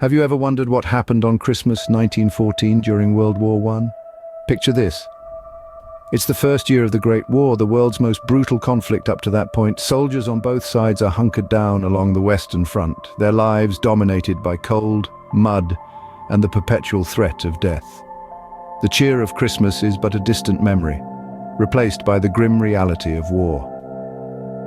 Have you ever wondered what happened on Christmas 1914 during World War I? Picture this. It's the first year of the Great War, the world's most brutal conflict up to that point. Soldiers on both sides are hunkered down along the Western Front, their lives dominated by cold, mud, and the perpetual threat of death. The cheer of Christmas is but a distant memory, replaced by the grim reality of war.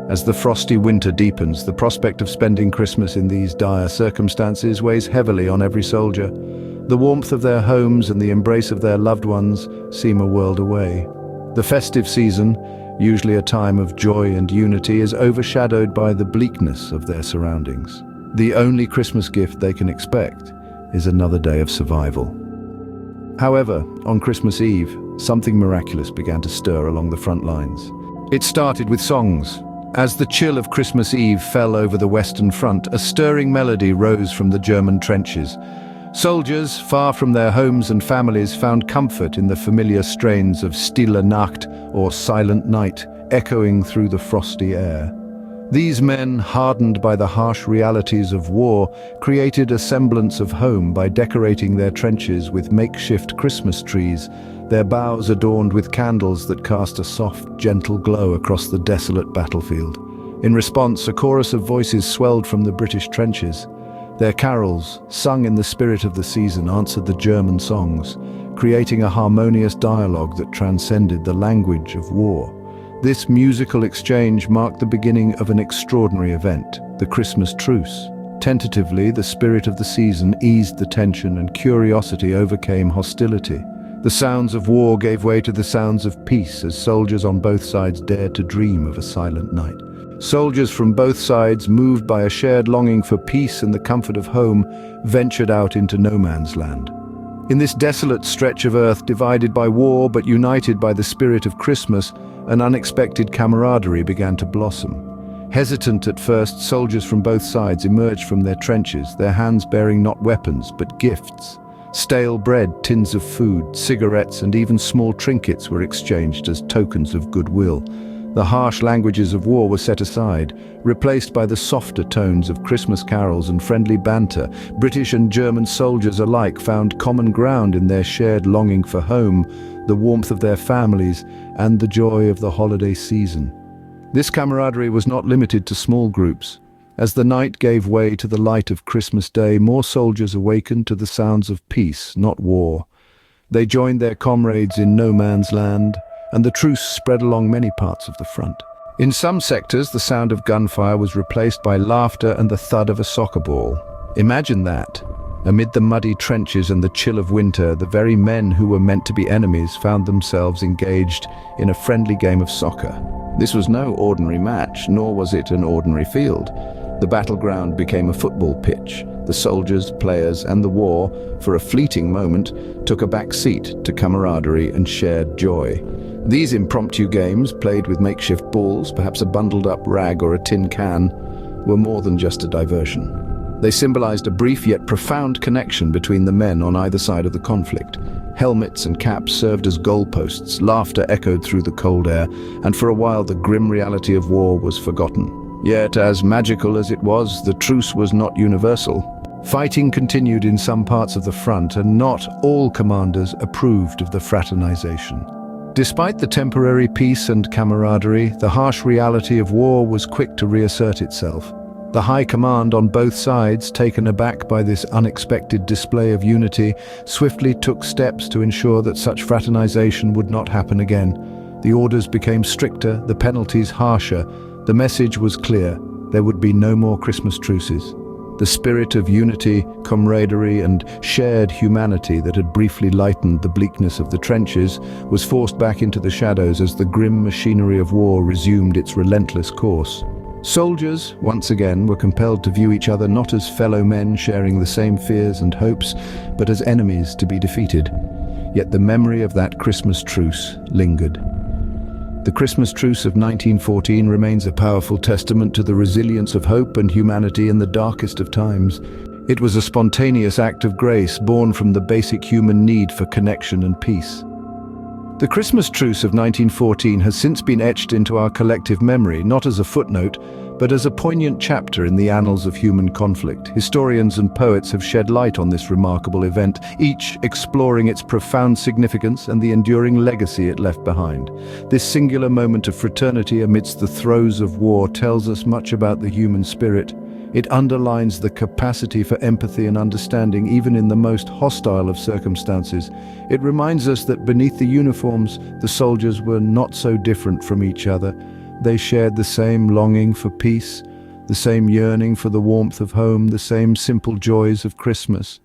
As the frosty winter deepens, the prospect of spending Christmas in these dire circumstances weighs heavily on every soldier. The warmth of their homes and the embrace of their loved ones seem a world away. The festive season, usually a time of joy and unity, is overshadowed by the bleakness of their surroundings. The only Christmas gift they can expect is another day of survival. However, on Christmas Eve, something miraculous began to stir along the front lines. It started with songs. As the chill of Christmas Eve fell over the Western Front, a stirring melody rose from the German trenches. Soldiers, far from their homes and families, found comfort in the familiar strains of Stille Nacht, or Silent Night, echoing through the frosty air. These men, hardened by the harsh realities of war, created a semblance of home by decorating their trenches with makeshift Christmas trees, their boughs adorned with candles that cast a soft, gentle glow across the desolate battlefield. In response, a chorus of voices swelled from the British trenches. Their carols, sung in the spirit of the season, answered the German songs, creating a harmonious dialogue that transcended the language of war. This musical exchange marked the beginning of an extraordinary event, the Christmas truce. Tentatively, the spirit of the season eased the tension and curiosity overcame hostility. The sounds of war gave way to the sounds of peace as soldiers on both sides dared to dream of a silent night. Soldiers from both sides, moved by a shared longing for peace and the comfort of home, ventured out into no man's land. In this desolate stretch of earth, divided by war but united by the spirit of Christmas, an unexpected camaraderie began to blossom. Hesitant at first, soldiers from both sides emerged from their trenches, their hands bearing not weapons but gifts. Stale bread, tins of food, cigarettes, and even small trinkets were exchanged as tokens of goodwill. The harsh languages of war were set aside, replaced by the softer tones of Christmas carols and friendly banter. British and German soldiers alike found common ground in their shared longing for home, the warmth of their families, and the joy of the holiday season. This camaraderie was not limited to small groups. As the night gave way to the light of Christmas Day, more soldiers awakened to the sounds of peace, not war. They joined their comrades in no man's land, and the truce spread along many parts of the front. In some sectors, the sound of gunfire was replaced by laughter and the thud of a soccer ball. Imagine that. Amid the muddy trenches and the chill of winter, the very men who were meant to be enemies found themselves engaged in a friendly game of soccer. This was no ordinary match, nor was it an ordinary field. The battleground became a football pitch. The soldiers, players, and the war, for a fleeting moment, took a back seat to camaraderie and shared joy. These impromptu games, played with makeshift balls, perhaps a bundled-up rag or a tin can, were more than just a diversion. They symbolized a brief yet profound connection between the men on either side of the conflict. Helmets and caps served as goalposts, laughter echoed through the cold air, and for a while the grim reality of war was forgotten. Yet, as magical as it was, the truce was not universal. Fighting continued in some parts of the front, and not all commanders approved of the fraternization. Despite the temporary peace and camaraderie, the harsh reality of war was quick to reassert itself. The high command on both sides, taken aback by this unexpected display of unity, swiftly took steps to ensure that such fraternization would not happen again. The orders became stricter, the penalties harsher. The message was clear: there would be no more Christmas truces. The spirit of unity, camaraderie, and shared humanity that had briefly lightened the bleakness of the trenches was forced back into the shadows as the grim machinery of war resumed its relentless course. Soldiers, once again, were compelled to view each other not as fellow men sharing the same fears and hopes, but as enemies to be defeated. Yet the memory of that Christmas truce lingered. The Christmas truce of 1914 remains a powerful testament to the resilience of hope and humanity in the darkest of times. It was a spontaneous act of grace born from the basic human need for connection and peace. The Christmas truce of 1914 has since been etched into our collective memory, not as a footnote, but as a poignant chapter in the annals of human conflict. Historians and poets have shed light on this remarkable event, each exploring its profound significance and the enduring legacy it left behind. This singular moment of fraternity amidst the throes of war tells us much about the human spirit. It underlines the capacity for empathy and understanding even in the most hostile of circumstances. It reminds us that beneath the uniforms, the soldiers were not so different from each other. They shared the same longing for peace, the same yearning for the warmth of home, the same simple joys of Christmas.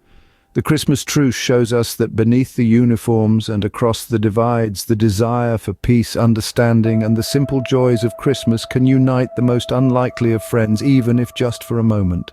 The Christmas truce shows us that beneath the uniforms and across the divides, the desire for peace, understanding, and the simple joys of Christmas can unite the most unlikely of friends, even if just for a moment.